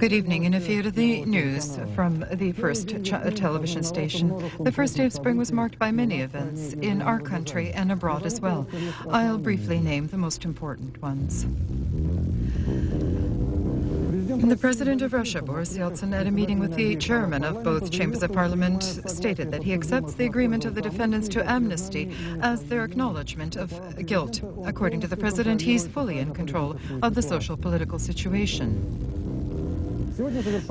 Good evening. In Efir, the news from the first television station. The first day of spring was marked by many events in our country and abroad as well. I'll briefly name the most important ones. The President of Russia, Boris Yeltsin, at a meeting with the chairman of both chambers of parliament, stated that he accepts the agreement of the defendants to amnesty as their acknowledgement of guilt. According to the president, he's fully in control of the social-political situation.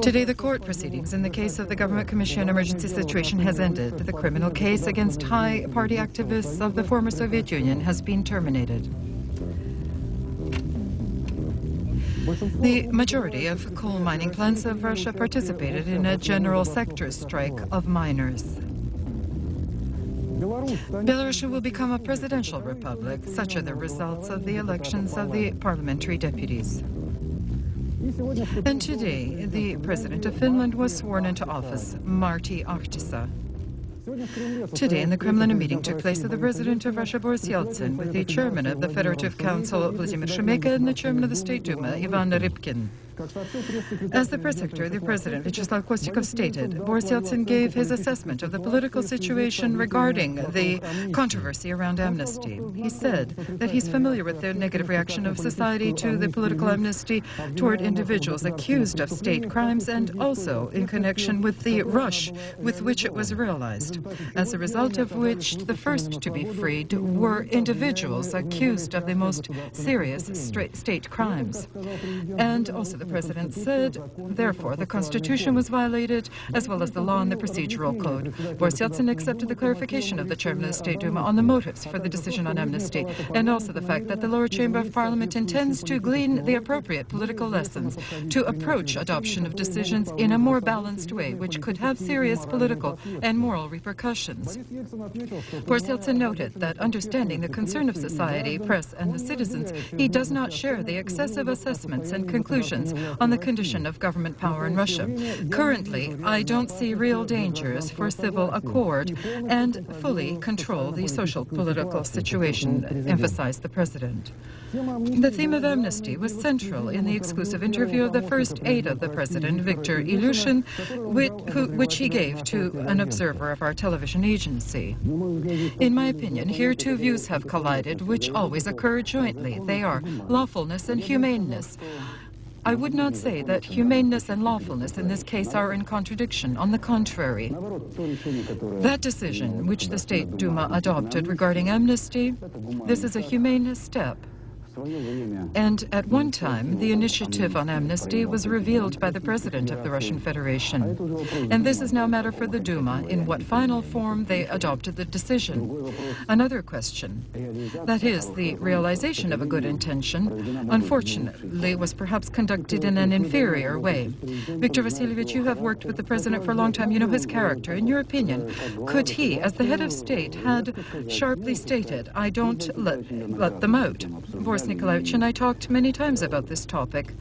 Today, the court proceedings in the case of the Government Commission on Emergency Situation has ended. The criminal case against high party activists of the former Soviet Union has been terminated. The majority of coal mining plants of Russia participated in a general sector strike of miners. Belarus will become a presidential republic. Such are the results of the elections of the parliamentary deputies. And today, the President of Finland was sworn into office, Martti Ahtisaari. Today in the Kremlin, a meeting took place with the President of Russia, Boris Yeltsin, with the Chairman of the Federative Council, Vladimir Shemeka, and the Chairman of the State Duma, Ivan Rybkin. As the press secretary, the President, Vyacheslav Kostikov, stated, Boris Yeltsin gave his assessment of the political situation regarding the controversy around amnesty. He said that he's familiar with the negative reaction of society to the political amnesty toward individuals accused of state crimes and also in connection with the rush with which it was realized, as a result of which the first to be freed were individuals accused of the most serious state crimes. And also the President said, therefore, the Constitution was violated, as well as the law and the procedural code. Boris Yeltsin accepted the clarification of the Chairman of the State Duma on the motives for the decision on amnesty, and also the fact that the lower chamber of parliament intends to glean the appropriate political lessons to approach adoption of decisions in a more balanced way, which could have serious political and moral repercussions. Boris Yeltsin noted that, understanding the concern of society, press, and the citizens, he does not share the excessive assessments and conclusions on the condition of government power in Russia. Currently, I don't see real dangers for civil accord and fully control the social political situation, emphasized the President. The theme of amnesty was central in the exclusive interview of the first aide of the President, Viktor Ilyushin, which he gave to an observer of our television agency. In my opinion, here two views have collided, which always occur jointly. They are lawfulness and humaneness. I would not say that humaneness and lawfulness in this case are in contradiction. On the contrary, that decision which the State Duma adopted regarding amnesty, this is a humane step. And at one time, the initiative on amnesty was revealed by the President of the Russian Federation. And this is now a matter for the Duma, in what final form they adopted the decision. Another question, that is, the realization of a good intention, unfortunately, was perhaps conducted in an inferior way. Viktor Vasilyevich, you have worked with the President for a long time. You know his character. In your opinion, could he, as the head of state, had sharply stated, I don't let them out? Boris Nikolaevich and I talked many times about this topic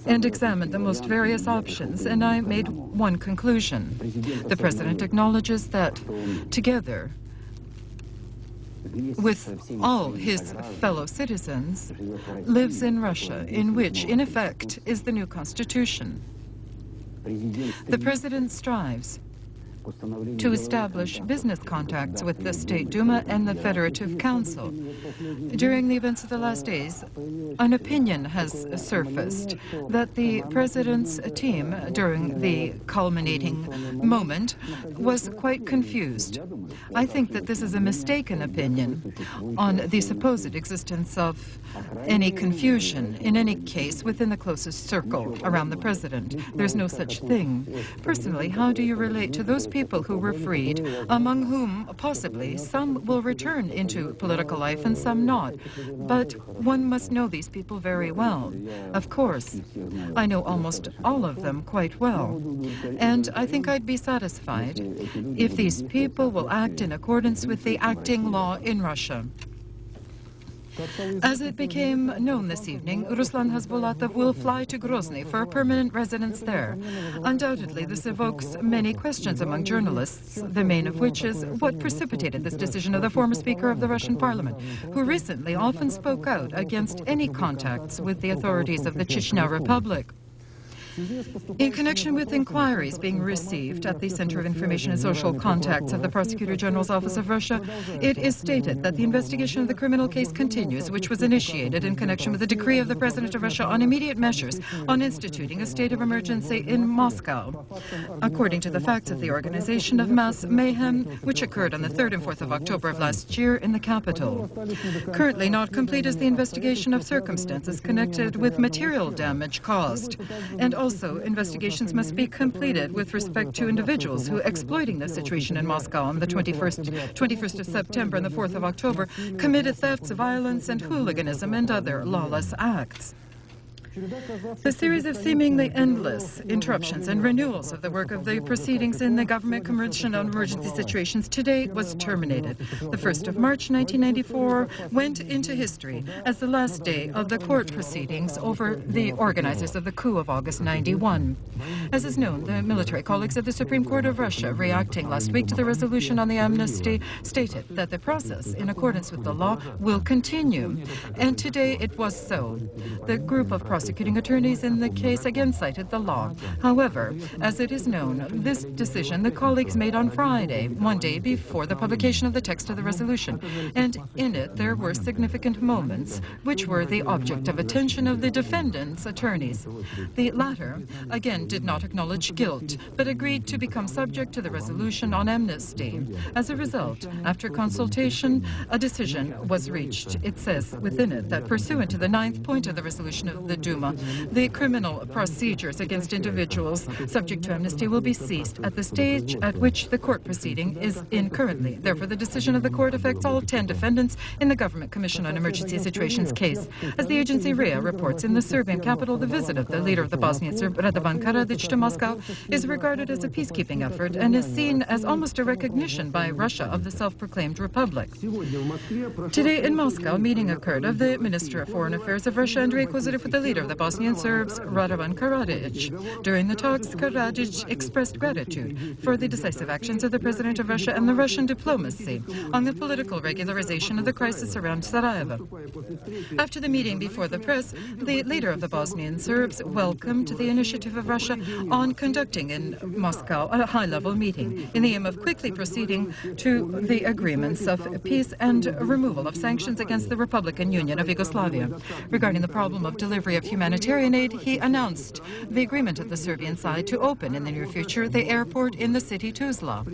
and examined the most various options, and I made one conclusion. The President acknowledges that together with all his fellow citizens lives in Russia, in which, in effect, is the new Constitution. The President strives to establish business contacts with the State Duma and the Federative Council. During the events of the last days, an opinion has surfaced that the President's team, during the culminating moment, was quite confused. I think that this is a mistaken opinion on the supposed existence of any confusion, in any case, within the closest circle around the President. There's no such thing. Personally, how do you relate to those people who were freed, among whom possibly some will return into political life and some not? But one must know these people very well. Of course, I know almost all of them quite well. And I think I'd be satisfied if these people will act in accordance with the acting law in Russia. As it became known this evening, Ruslan Hasbulatov will fly to Grozny for a permanent residence there. Undoubtedly, this evokes many questions among journalists, the main of which is what precipitated this decision of the former Speaker of the Russian Parliament, who recently often spoke out against any contacts with the authorities of the Chechnya Republic. In connection with inquiries being received at the Center of Information and Social Contacts of the Prosecutor General's Office of Russia, it is stated that the investigation of the criminal case continues, which was initiated in connection with the decree of the President of Russia on immediate measures on instituting a state of emergency in Moscow. According to the facts of the organization of mass mayhem, which occurred on the 3rd and 4th of October of last year in the capital. Currently not complete is the investigation of circumstances connected with material damage caused. And also, investigations must be completed with respect to individuals who, exploiting the situation in Moscow on the 21st of September and the 4th of October, committed thefts, violence, and hooliganism and other lawless acts. The series of seemingly endless interruptions and renewals of the work of the proceedings in the Government Commission on Emergency Situations today was terminated. The 1st of March 1994 went into history as the last day of the court proceedings over the organizers of the coup of August 91. As is known, the military colleagues of the Supreme Court of Russia, reacting last week to the resolution on the amnesty, stated that the process, in accordance with the law, will continue. And today it was so. The group of prosecuting attorneys in the case again cited the law. However, as it is known, this decision the colleagues made on Friday, one day before the publication of the text of the resolution, and in it there were significant moments which were the object of attention of the defendants' attorneys. The latter, again, did not acknowledge guilt, but agreed to become subject to the resolution on amnesty. As a result, after consultation, a decision was reached. It says within it that pursuant to the 9th point of the resolution of the Duma, the criminal procedures against individuals subject to amnesty will be ceased at the stage at which the court proceeding is in currently. Therefore, the decision of the court affects all 10 defendants in the Government Commission on Emergency Situations case. As the agency RIA reports, in the Serbian capital, the visit of the leader of the Bosnian Serb, Radovan Karadzic, to Moscow is regarded as a peacekeeping effort and is seen as almost a recognition by Russia of the self-proclaimed republic. Today in Moscow, a meeting occurred of the Minister of Foreign Affairs of Russia, Andrei Kozyrev, with the leader of the Bosnian Serbs, Radovan Karadzic. During the talks, Karadzic expressed gratitude for the decisive actions of the President of Russia and the Russian diplomacy on the political regularization of the crisis around Sarajevo. After the meeting before the press, the leader of the Bosnian Serbs welcomed the initiative of Russia on conducting in Moscow a high-level meeting in the aim of quickly proceeding to the agreements of peace and removal of sanctions against the Republican Union of Yugoslavia. Regarding the problem of delivery of humanitarian aid, he announced the agreement of the Serbian side to open in the near future the airport in the city Tuzla.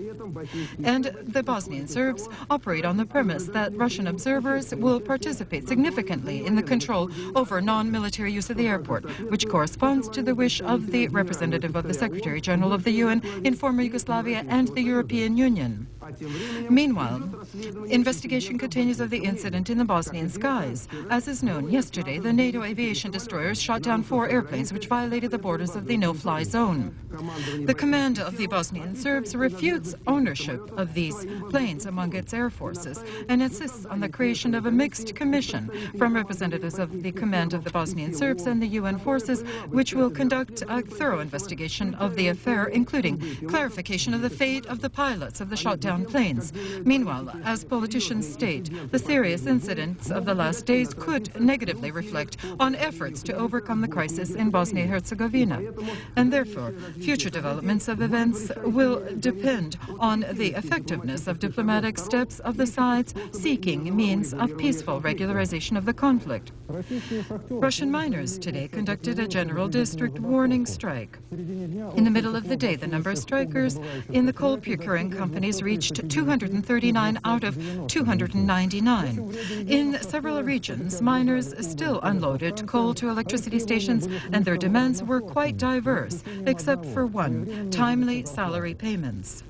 And the Bosnian Serbs operate on the premise that Russian observers will participate significantly in the control over non-military use of the airport, which corresponds to the wish of the representative of the Secretary General of the UN in former Yugoslavia and the European Union. Meanwhile, investigation continues of the incident in the Bosnian skies. As is known, yesterday the NATO aviation destroyers shot down 4 airplanes which violated the borders of the no-fly zone. The command of the Bosnian Serbs refutes ownership of these planes among its air forces and insists on the creation of a mixed commission from representatives of the command of the Bosnian Serbs and the UN forces, which will conduct a thorough investigation of the affair, including clarification of the fate of the pilots of the shot-down planes. Meanwhile, as politicians state, the serious incidents of the last days could negatively reflect on efforts to overcome the crisis in Bosnia-Herzegovina. And therefore, future developments of events will depend on the effectiveness of diplomatic steps of the sides seeking means of peaceful regularization of the conflict. Russian miners today conducted a general district warning strike. In the middle of the day, the number of strikers in the coal procuring companies reached 239 out of 299. In several regions, miners still unloaded coal to electricity stations, and their demands were quite diverse, except for one: timely salary payments.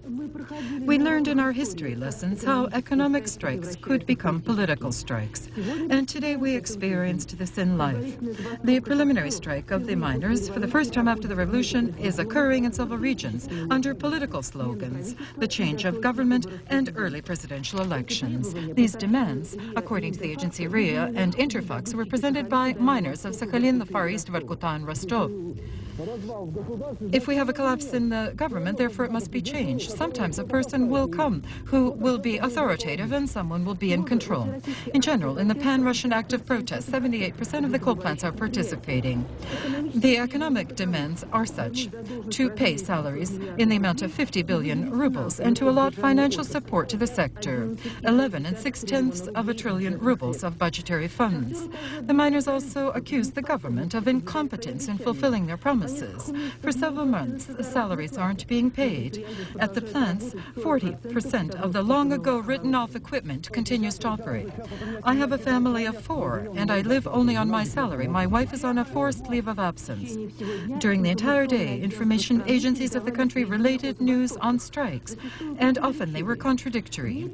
We learned in our history lessons how economic strikes could become political strikes, and today we experienced this in life. The preliminary strike of the miners, for the first time after the revolution, is occurring in several regions under political slogans: the change of government and early presidential elections. These demands, according to the agency RIA and Interfax, were presented by miners of Sakhalin, the Far East, Vorkuta, and Rostov. If we have a collapse in the government, therefore it must be changed. Sometimes a person will come who will be authoritative and someone will be in control. In general, in the pan-Russian act of protest, 78% of the coal plants are participating. The economic demands are such: to pay salaries in the amount of 50 billion rubles and to allot financial support to the sector, 11 6/10 of a trillion rubles of budgetary funds. The miners also accuse the government of incompetence in fulfilling their promises. For several months, salaries aren't being paid. At the plants, 40% of the long-ago written-off equipment continues to operate. I have a family of 4, and I live only on my salary. My wife is on a forced leave of absence. During the entire day, information agencies of the country related news on strikes, and often they were contradictory.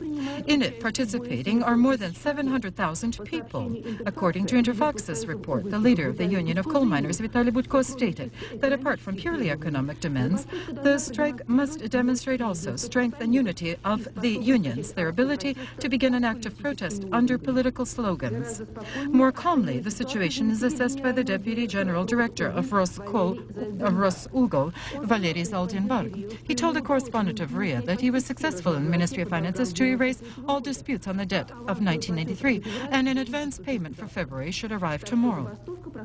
In it, participating are more than 700,000 people. According to Interfox's report, the leader of the Union of Coal Miners, Vitaly Budko, stated that apart from purely economic demands, the strike must demonstrate also strength and unity of the unions, their ability to begin an active protest under political slogans. More calmly, the situation is assessed by the Deputy General Director of Rosugol, Valery Zaldinbarg. He told a correspondent of RIA that he was successful in the Ministry of Finances to erase all disputes on the debt of 1993, and an advance payment for February should arrive tomorrow.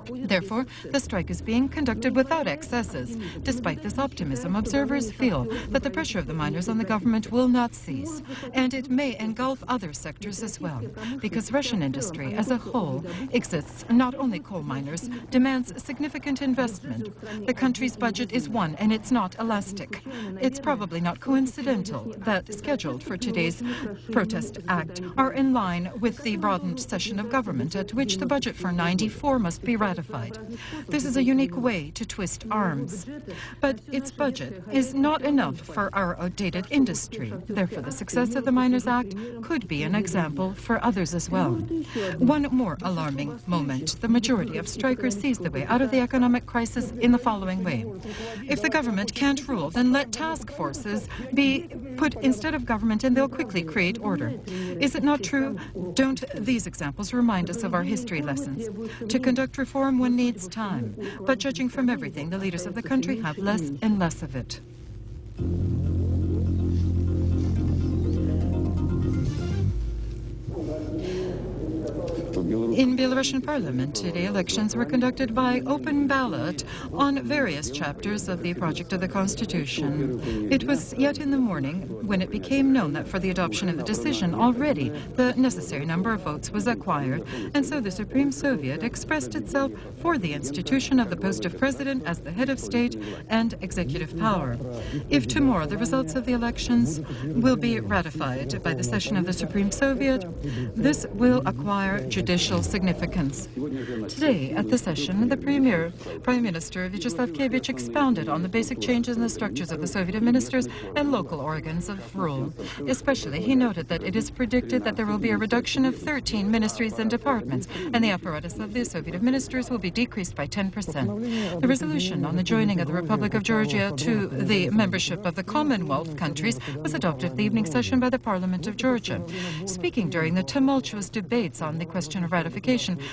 Therefore, the strike is being conducted without excesses. Despite this optimism, observers feel that the pressure of the miners on the government will not cease, and it may engulf other sectors as well, because Russian industry as a whole exists. Not only coal miners, demands significant investment. The country's budget is one, and it's not elastic. It's probably not coincidental that scheduled for today's protest act are in line with the broadened session of government at which the budget for '94 must be ratified. This is a unique way to twist arms. But its budget is not enough for our outdated industry. Therefore, the success of the Miners' Act could be an example for others as well. One more alarming moment. The majority of strikers sees the way out of the economic crisis in the following way. If the government can't rule, then let task forces be put instead of government and they'll quickly create order. Is it not true? Don't these examples remind us of our history lessons? To conduct reform, one needs time. But judging from everything, the leaders of the country have less and less of it. In Belarusian parliament today, elections were conducted by open ballot on various chapters of the project of the Constitution. It was yet in the morning when it became known that for the adoption of the decision already the necessary number of votes was acquired, and so the Supreme Soviet expressed itself for the institution of the post of president as the head of state and executive power. If tomorrow the results of the elections will be ratified by the session of the Supreme Soviet, this will acquire judicial significance. Today, at the session, the Prime Minister Vyacheslav Kevich expounded on the basic changes in the structures of the Soviet ministers and local organs of rule. Especially, he noted that it is predicted that there will be a reduction of 13 ministries and departments, and the apparatus of the Soviet ministers will be decreased by 10%. The resolution on the joining of the Republic of Georgia to the membership of the Commonwealth countries was adopted at the evening session by the Parliament of Georgia. Speaking during the tumultuous debates on the question of ratification,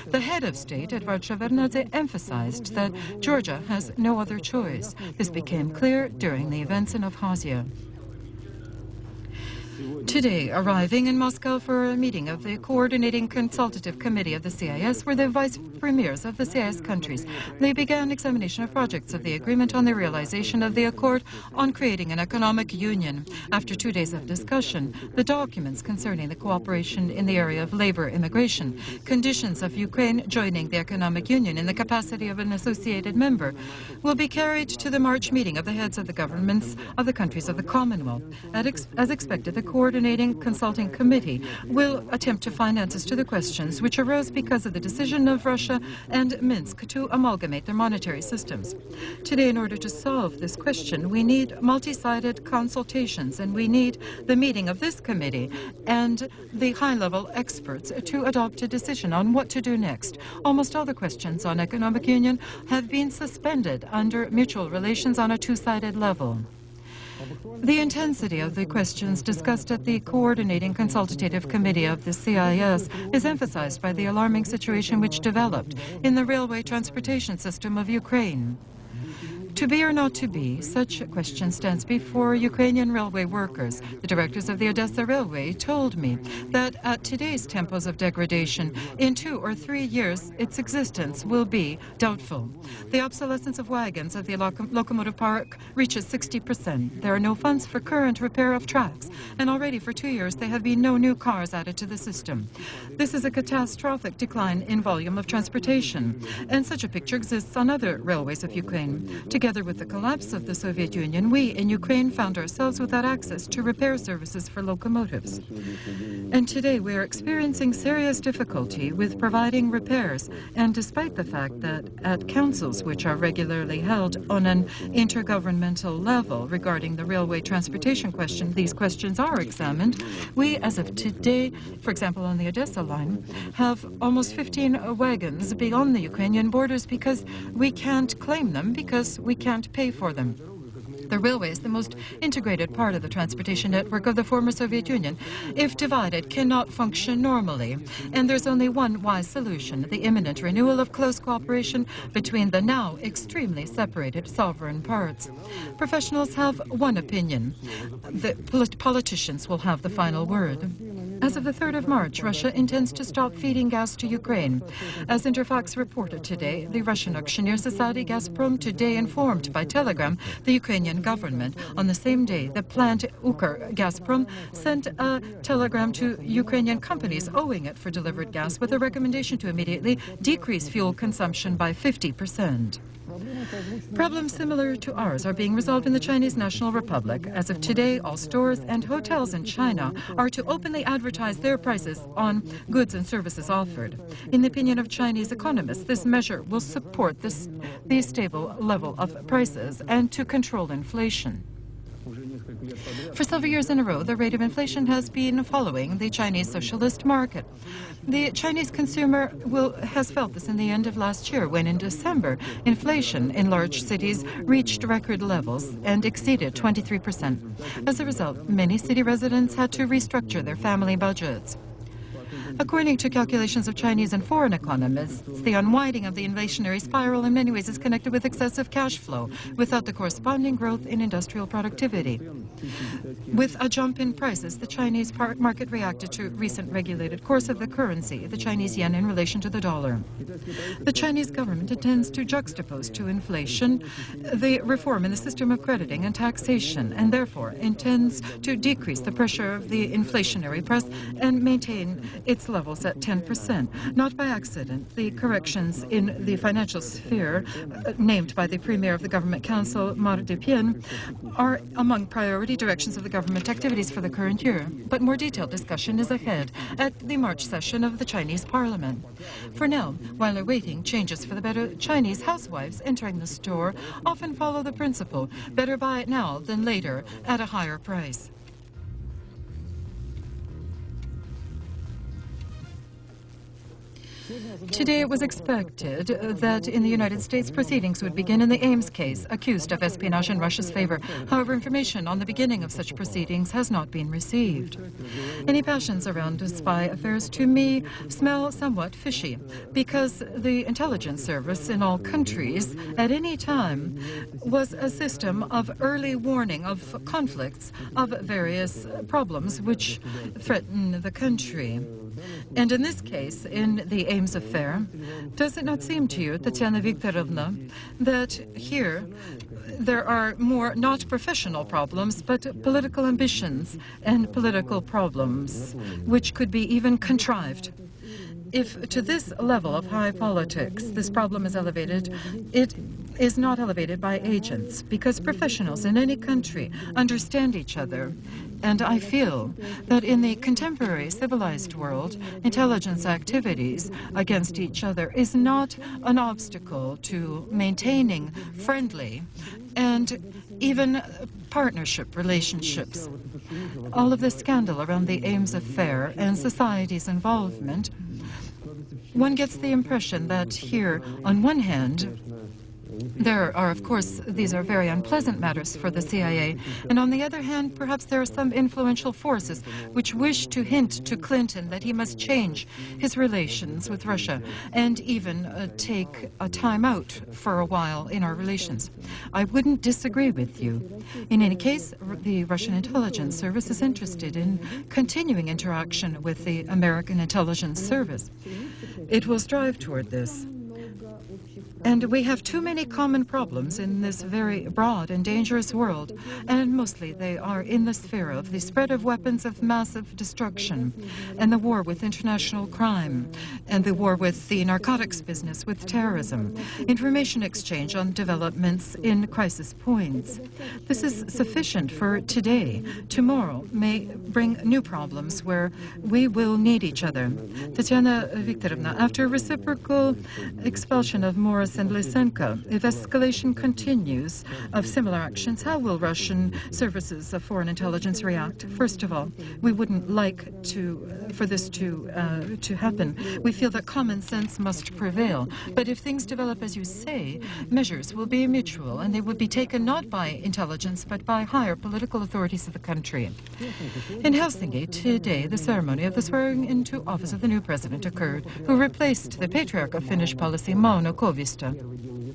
the head of state, Edvard Shevardnadze, emphasized that Georgia has no other choice. This became clear during the events in Abkhazia. Today, arriving in Moscow for a meeting of the Coordinating Consultative Committee of the CIS were the vice premiers of the CIS countries. They began examination of projects of the agreement on the realization of the accord on creating an economic union. After 2 days of discussion, the documents concerning the cooperation in the area of labor immigration, conditions of Ukraine joining the economic union in the capacity of an associated member, will be carried to the March meeting of the heads of the governments of the countries of the Commonwealth. As expected, the Coordinating Consulting Committee will attempt to find answers to the questions which arose because of the decision of Russia and Minsk to amalgamate their monetary systems. Today, in order to solve this question, we need multi-sided consultations, and we need the meeting of this committee and the high-level experts to adopt a decision on what to do next. Almost all the questions on economic union have been suspended under mutual relations on a two-sided level. The intensity of the questions discussed at the Coordinating Consultative Committee of the CIS is emphasized by the alarming situation which developed in the railway transportation system of Ukraine. To be or not to be, such a question stands before Ukrainian railway workers. The directors of the Odessa Railway told me that at today's tempos of degradation, in 2 or 3 years, its existence will be doubtful. The obsolescence of wagons of the locomotive park reaches 60%. There are no funds for current repair of tracks, and already for 2 years there have been no new cars added to the system. This is a catastrophic decline in volume of transportation, and such a picture exists on other railways of Ukraine. Together with the collapse of the Soviet Union, we in Ukraine found ourselves without access to repair services for locomotives. And today we are experiencing serious difficulty with providing repairs, and despite the fact that at councils which are regularly held on an intergovernmental level regarding the railway transportation question, these questions are examined. We, as of today, for example on the Odessa line, have almost 15 wagons beyond the Ukrainian borders because we can't claim them, because we can't pay for them. The railway is the most integrated part of the transportation network of the former Soviet Union. If divided, cannot function normally. And there's only one wise solution: the imminent renewal of close cooperation between the now extremely separated sovereign parts. Professionals have one opinion. The politicians will have the final word. As of the 3rd of March, Russia intends to stop feeding gas to Ukraine. As Interfax reported today, the Russian auctioneer society Gazprom today informed by telegram the Ukrainian government. On the same day, the plant Ukr Gazprom sent a telegram to Ukrainian companies owing it for delivered gas with a recommendation to immediately decrease fuel consumption by 50%. Problems similar to ours are being resolved in the Chinese National Republic. As of today, all stores and hotels in China are to openly advertise their prices on goods and services offered. In the opinion of Chinese economists, this measure will support the stable level of prices and to control inflation. For several years in a row, the rate of inflation has been following the Chinese socialist market. The Chinese consumer has felt this in the end of last year, when in December, inflation in large cities reached record levels and exceeded 23%. As a result, many city residents had to restructure their family budgets. According to calculations of Chinese and foreign economists, the unwinding of the inflationary spiral in many ways is connected with excessive cash flow, without the corresponding growth in industrial productivity. With a jump in prices, the Chinese market reacted to recent regulated course of the currency, the Chinese yen in relation to the dollar. The Chinese government intends to juxtapose to inflation the reform in the system of crediting and taxation, and therefore intends to decrease the pressure of the inflationary press and maintain its levels at 10%. Not by accident, the corrections in the financial sphere, named by the Premier of the Government Council, Marc Depien, are among priority directions of the government activities for the current year. But more detailed discussion is ahead at the March session of the Chinese Parliament. For now, while awaiting changes for the better, Chinese housewives entering the store often follow the principle, better buy it now than later at a higher price. Today it was expected that in the United States proceedings would begin in the Ames case, accused of espionage in Russia's favor. However, information on the beginning of such proceedings has not been received. Any passions around spy affairs, to me, smell somewhat fishy, because the intelligence service in all countries at any time was a system of early warning of conflicts, of various problems which threaten the country. And in this case, in the Ames affair, does it not seem to you, Tatiana Viktorovna, that here there are more not professional problems, but political ambitions and political problems, which could be even contrived? If to this level of high politics this problem is elevated, it is not elevated by agents, because professionals in any country understand each other. And I feel that in the contemporary civilized world, intelligence activities against each other is not an obstacle to maintaining friendly and even partnership relationships. All of the scandal around the Ames affair and society's involvement, one gets the impression that here, on one hand, There are, of course, these are very unpleasant matters for the CIA. And on the other hand, perhaps there are some influential forces which wish to hint to Clinton that he must change his relations with Russia and even take a time out for a while in our relations. I wouldn't disagree with you. In any case, the Russian intelligence service is interested in continuing interaction with the American intelligence service. It will strive toward this. And we have too many common problems in this very broad and dangerous world, and mostly they are in the sphere of the spread of weapons of massive destruction, and the war with international crime, and the war with the narcotics business, with terrorism, information exchange on developments in crisis points. This is sufficient for today. Tomorrow may bring new problems where we will need each other. Tatiana Viktorovna, after reciprocal expulsion of Morris and Lysenko, if escalation continues of similar actions, how will Russian services of foreign intelligence react? First of all, we wouldn't like for this to happen. We feel that common sense must prevail. But if things develop as you say, measures will be mutual, and they will be taken not by intelligence, but by higher political authorities of the country. In Helsinki today, the ceremony of the swearing into office of the new president occurred, who replaced the patriarch of Finnish policy, Mauno Koivisto.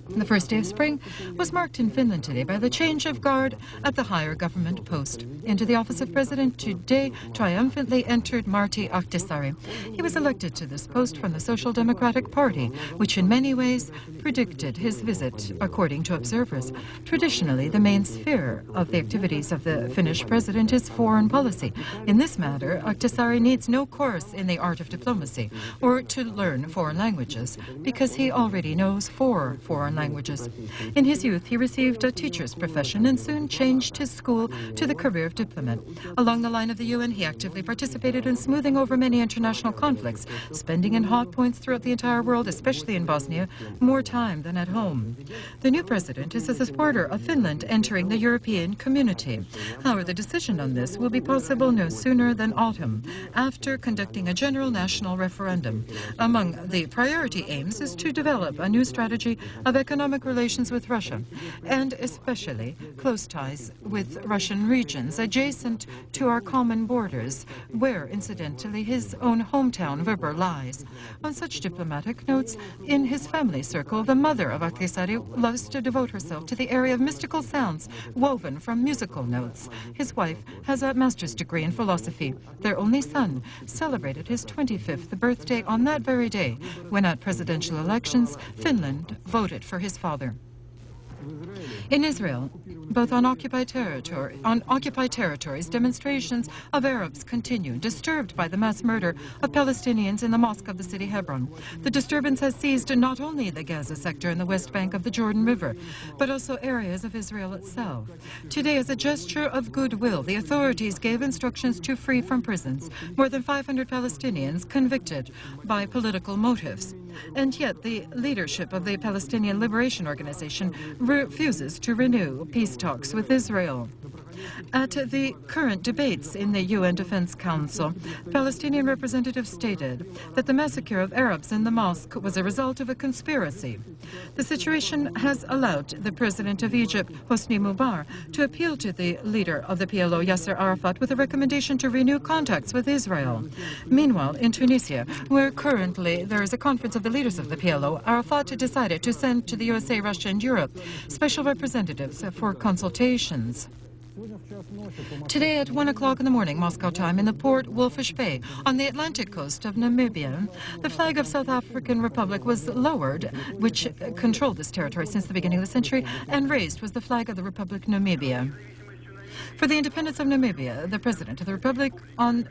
The first day of spring was marked in Finland today by the change of guard at the higher government post. Into the office of president today triumphantly entered Martti Ahtisaari. He was elected to this post from the Social Democratic Party, which in many ways predicted his visit, according to observers. Traditionally, the main sphere of the activities of the Finnish president is foreign policy. In this matter, Ahtisaari needs no course in the art of diplomacy or to learn foreign languages, because he already knows 4 foreign languages. In his youth, he received a teacher's profession and soon changed his school to the career of diplomat. Along the line of the UN, he actively participated in smoothing over many international conflicts, spending in hot points throughout the entire world, especially in Bosnia, more time than at home. The new president is a supporter of Finland entering the European community. However, the decision on this will be possible no sooner than autumn, after conducting a general national referendum. Among the priority aims is to develop a new strategy of economic relations with Russia, and especially close ties with Russian regions adjacent to our common borders, where, incidentally, his own hometown, Vyborg, lies. On such diplomatic notes, in his family circle, the mother of Ahtisaari loves to devote herself to the area of mystical sounds woven from musical notes. His wife has a master's degree in philosophy. Their only son celebrated his 25th birthday on that very day, when at presidential elections, Finland voted for his father. In Israel, both on occupied territories, demonstrations of Arabs continue, disturbed by the mass murder of Palestinians in the mosque of the city Hebron. The disturbance has seized not only the Gaza sector and the west bank of the Jordan River, but also areas of Israel itself. Today, as a gesture of goodwill, the authorities gave instructions to free from prisons more than 500 Palestinians convicted by political motives. And yet, the leadership of the Palestinian Liberation Organization refuses to renew peace talks with Israel. At the current debates in the UN Defense Council, Palestinian representatives stated that the massacre of Arabs in the mosque was a result of a conspiracy. The situation has allowed the president of Egypt, Hosni Mubarak, to appeal to the leader of the PLO, Yasser Arafat, with a recommendation to renew contacts with Israel. Meanwhile, in Tunisia, where currently there is a conference of the leaders of the PLO, Arafat decided to send to the USA, Russia, and Europe special representatives for consultations. Today at 1 o'clock in the morning, Moscow time, in the port Wolfish Bay, on the Atlantic coast of Namibia, the flag of South African Republic was lowered, which controlled this territory since the beginning of the century, and raised was the flag of the Republic of Namibia. For the independence of Namibia, the President of the Republic on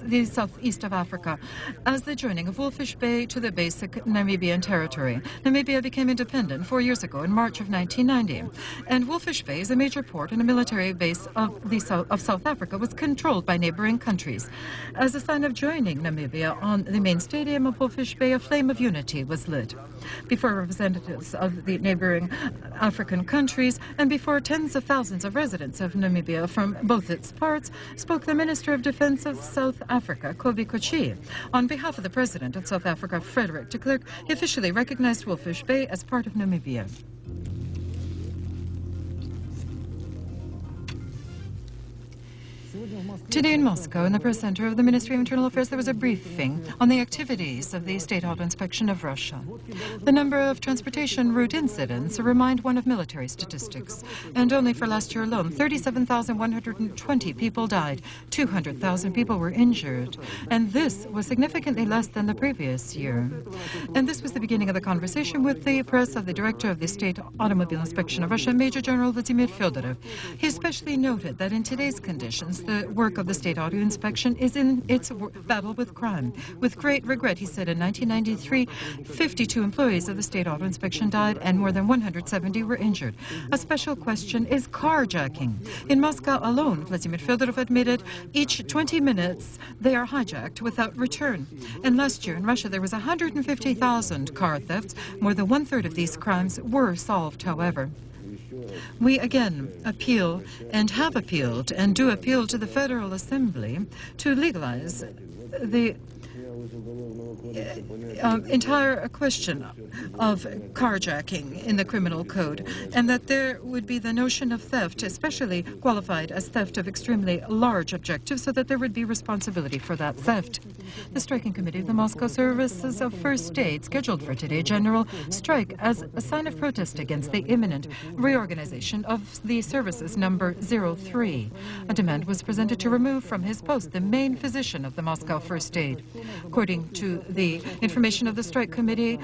the southeast of Africa, as the joining of Wolfish Bay to the basic Namibian territory. Namibia became independent 4 years ago in March of 1990, and Wolfish Bay is a major port and a military base of South Africa, was controlled by neighboring countries. As a sign of joining Namibia on the main stadium of Wolfish Bay, a flame of unity was lit. Before representatives of the neighboring African countries and before tens of thousands of residents of Namibia from both its parts, spoke the Minister of Defense of South Africa, Kobi Kochi. On behalf of the President of South Africa, Frederick de Klerk, he officially recognized Wolfish Bay as part of Namibia. Today in Moscow, in the press center of the Ministry of Internal Affairs, there was a briefing on the activities of the State Auto Inspection of Russia. The number of transportation route incidents remind one of military statistics. And only for last year alone, 37,120 people died, 200,000 people were injured. And this was significantly less than the previous year. And this was the beginning of the conversation with the press of the director of the State Automobile Inspection of Russia, Major General Vladimir Fedorov. He especially noted that in today's conditions, the work of the State Auto Inspection is in its battle with crime. With great regret, he said, in 1993, 52 employees of the State Auto Inspection died and more than 170 were injured. A special question is carjacking. In Moscow alone, Vladimir Fedorov admitted, each 20 minutes they are hijacked without return. And last year in Russia, there was 150,000 car thefts. More than one-third of these crimes were solved, however. We again appeal and have appealed and do appeal to the Federal Assembly to legalize the entire question of carjacking in the criminal code, and that there would be the notion of theft, especially qualified as theft of extremely large objectives, so that there would be responsibility for that theft. The striking committee of the Moscow Services of First Aid scheduled for today general strike as a sign of protest against the imminent reorganization of the services number 03. A demand was presented to remove from his post the main physician of the Moscow First Aid. According to the information of the strike committee,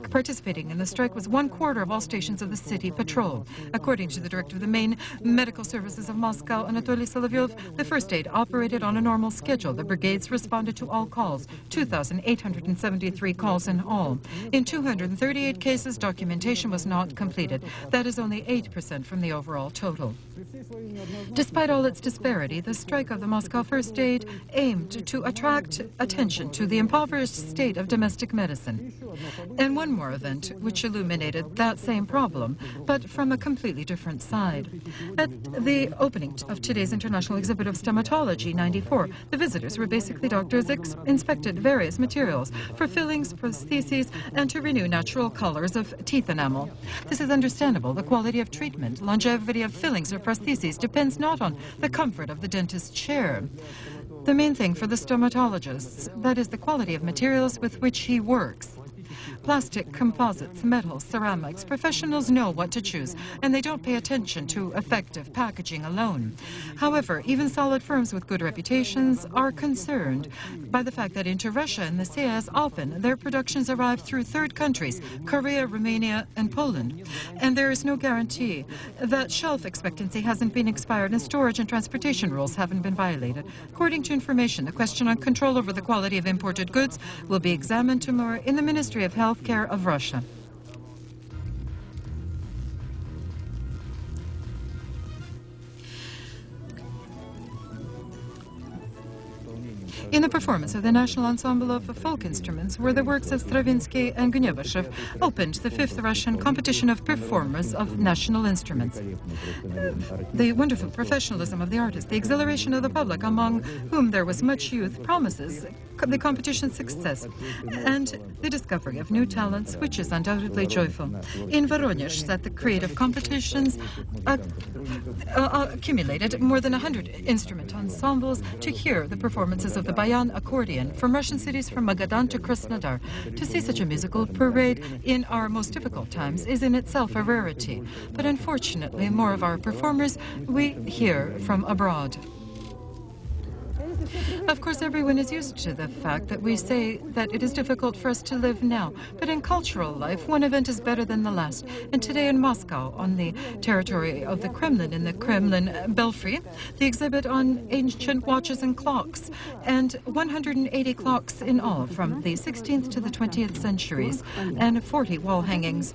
participating in the strike was 1/4 of all stations of the city patrol. According to the director of the main medical services of Moscow, Anatoly Solovyov, the First Aid operated on a normal schedule. The brigades responded to all calls, 2,873 calls in all. In 238 cases, documentation was not completed. That is only 8% from the overall total. Despite all its disparity, the strike of the Moscow First Aid aimed to attract attention to the impoverished state of domestic medicine. And one more event which illuminated that same problem, but from a completely different side. At the opening of today's International Exhibit of Stomatology 94, the visitors were basically doctors inspected various materials for fillings, prostheses, and to renew natural colors of teeth enamel. This is understandable. The quality of treatment, longevity of fillings or prostheses depends not on the comfort of the dentist's chair. The main thing for the stomatologists, that is the quality of materials with which he works. Plastic, composites, metals, ceramics, professionals know what to choose, and they don't pay attention to effective packaging alone. However, even solid firms with good reputations are concerned by the fact that into Russia and the CIS often their productions arrive through third countries, Korea, Romania, and Poland. And there is no guarantee that shelf expectancy hasn't been expired and storage and transportation rules haven't been violated. According to information, the question on control over the quality of imported goods will be examined tomorrow in the Ministry of Healthcare of Russia. In the performance of the National Ensemble of Folk Instruments were the works of Stravinsky and Gnevashev, opened the 5th Russian competition of performers of national instruments. The wonderful professionalism of the artists, the exhilaration of the public, among whom there was much youth, promises the competition's success and the discovery of new talents, which is undoubtedly joyful. In Voronezh, at the creative competitions, accumulated more than 100 instrument ensembles to hear the performances of the bayan accordion from Russian cities from Magadan to Krasnodar. To see such a musical parade in our most difficult times is in itself a rarity. But unfortunately, more of our performers we hear from abroad. Of course, everyone is used to the fact that we say that it is difficult for us to live now. But in cultural life, one event is better than the last. And today in Moscow, on the territory of the Kremlin, in the Kremlin Belfry, the exhibit on ancient watches and clocks, and 180 clocks in all from the 16th to the 20th centuries, and 40 wall hangings.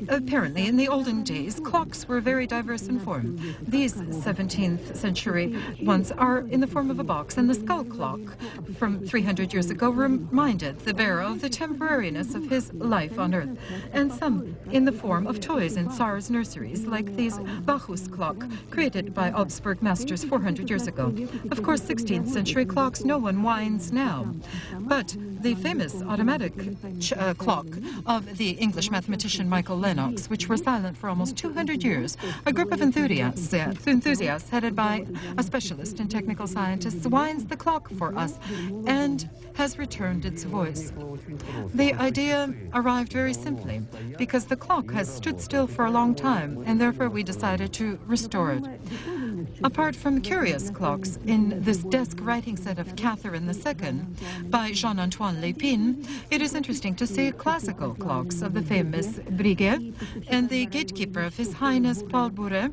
Apparently, in the olden days, clocks were very diverse in form. These 17th century ones are in the form of of a box, and the skull clock from 300 years ago reminded the bearer of the temporariness of his life on Earth, and some in the form of toys in Tsar's nurseries, like these Bacchus clock, created by Augsburg masters 400 years ago. Of course, 16th century clocks no one winds now, but the famous automatic clock of the English mathematician Michael Lennox, which were silent for almost 200 years, a group of enthusiasts headed by a specialist in technical scientists winds the clock for us and has returned its voice. The idea arrived very simply because the clock has stood still for a long time, and therefore we decided to restore it. Apart from curious clocks in this desk writing set of Catherine II by Jean-Antoine Lépine, it is interesting to see classical clocks of the famous Breguet and the gatekeeper of His Highness Paul Bouret,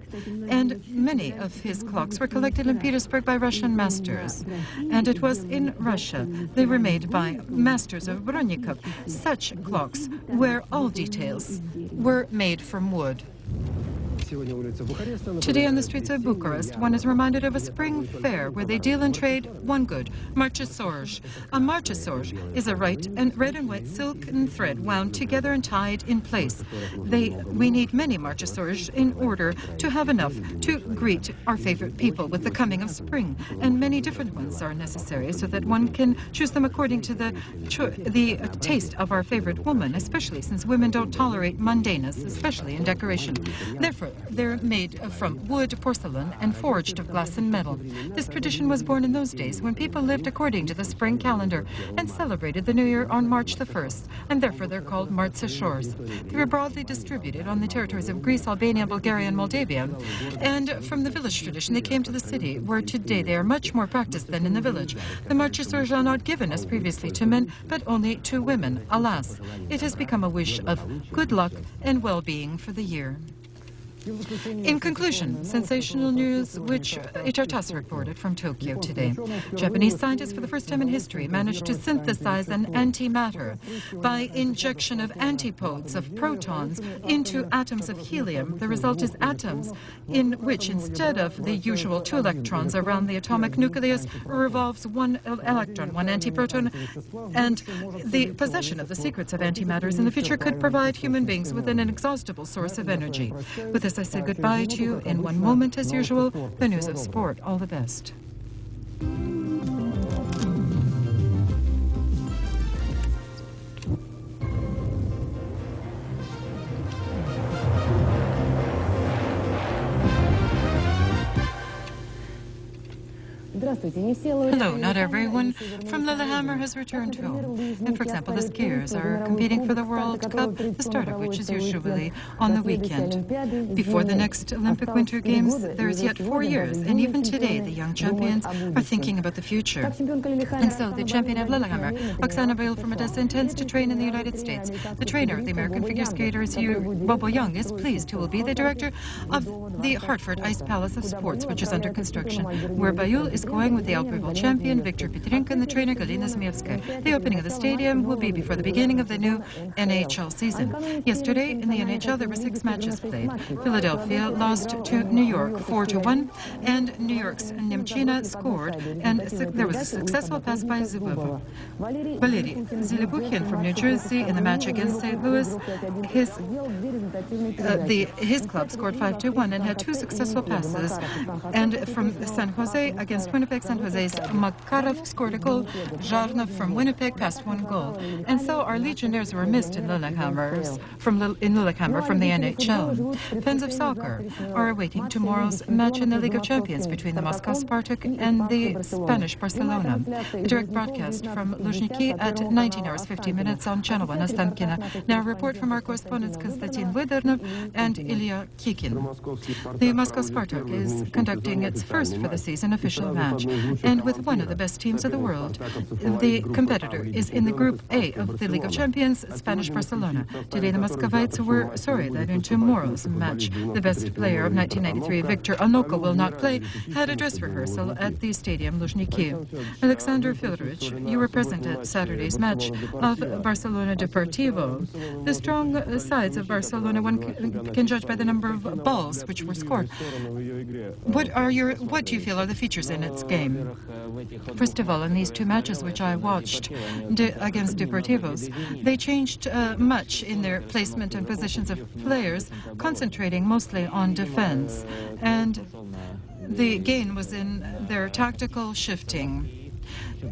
and many of his clocks were collected in Petersburg by Russian masters. And it was in Russia. They were made by masters of Bronnikov, such clocks where all details were made from wood. Today on the streets of Bucharest, one is reminded of a spring fair where they deal and trade one good, marchesorge. A marchesorge is a red and white silk and thread wound together and tied in place. We need many marchesorge in order to have enough to greet our favorite people with the coming of spring, and many different ones are necessary so that one can choose them according to the taste of our favorite woman, especially since women don't tolerate mundaneness, especially in decoration. Therefore, they're made from wood, porcelain, and forged of glass and metal. This tradition was born in those days when people lived according to the spring calendar and celebrated the New Year on March the 1st, and therefore they're called marchesorges. They were broadly distributed on the territories of Greece, Albania, Bulgaria, and Moldavia, and from the village tradition they came to the city, where today they are much more practiced than in the village. The marchesorges are not given as previously to men, but only to women. Alas, it has become a wish of good luck and well-being for the year. In conclusion, sensational news which Itartas reported from Tokyo today. Japanese scientists for the first time in history managed to synthesize an antimatter by injection of antipodes of protons into atoms of helium. The result is atoms in which, instead of the usual 2 electrons around the atomic nucleus, revolves 1 electron, 1 antiproton, and the possession of the secrets of antimatters in the future could provide human beings with an inexhaustible source of energy. With this, I say goodbye to you. In one moment, as usual, the news of sport. All the best. Hello, not everyone from Lillehammer has returned home. And for example, the skiers are competing for the World Cup, the start of which is usually on the weekend. Before the next Olympic Winter Games, there is yet 4 years, and even today the young champions are thinking about the future. And so the champion of Lillehammer, Oksana Bale from Odessa, intends to train in the United States. The trainer of the American figure skaters, Bobo Young, is pleased to be the director of the Hartford Ice Palace of Sports, which is under construction, where Bayul is going with the Alphaville champion Viktor Petrenko and the trainer Galina Zmeyevskaya. The opening of the stadium will be before the beginning of the new NHL season. Yesterday in the NHL there were 6 matches played. Philadelphia lost to New York 4-1, and New York's Nemchina scored, and there was a successful pass by Zubov. Valery Zilibuchin from New Jersey in the match against St. Louis, his club scored 5-1 and had 2 successful passes. And from San Jose against Winnipeg, San Jose's Makarov scored a goal. Zharnov from Winnipeg passed 1 goal. And so our Legionnaires were missed in Lillehammer from the NHL. Fans of soccer are awaiting tomorrow's match in the League of Champions between the Moscow Spartak and the Spanish Barcelona. A direct broadcast from Luzhniki at 19:50 on Channel 1 Ostankino. Now a report from our correspondents Konstantin Vedernov and Ilya Kikin. The Moscow Spartak is conducting its first for the season official match, and with one of the best teams of the world. The competitor is in the Group A of the League of Champions, Spanish Barcelona. Today the Muscovites were sorry that in tomorrow's match, the best player of 1993, Viktor Onoko, will not play, had a dress rehearsal at the stadium Luzhniki. Alexander Fyodorich, you were present at Saturday's match of Barcelona Deportivo. The strong sides of Barcelona, one can judge by the number of balls which were scored. What do you feel are the features in its game. First of all, in these two matches which I watched against Deportivos, they changed much in their placement and positions of players, concentrating mostly on defense. And the gain was in their tactical shifting.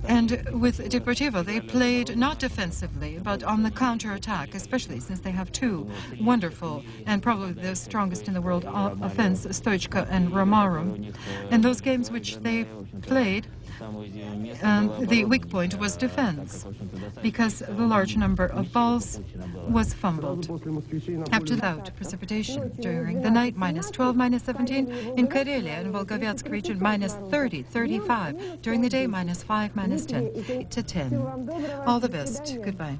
And with Deportivo, they played not defensively, but on the counter-attack, especially since they have two wonderful and probably the strongest in the world offense, Stoichko and Romaro. In those games which they played, the weak point was defense, because the large number of balls was fumbled. After that, precipitation during the night, -12, -17. In Karelia and Volgovyatsk region, -30, 35. During the day, -5, -10, 8 to 10. All the best. Goodbye.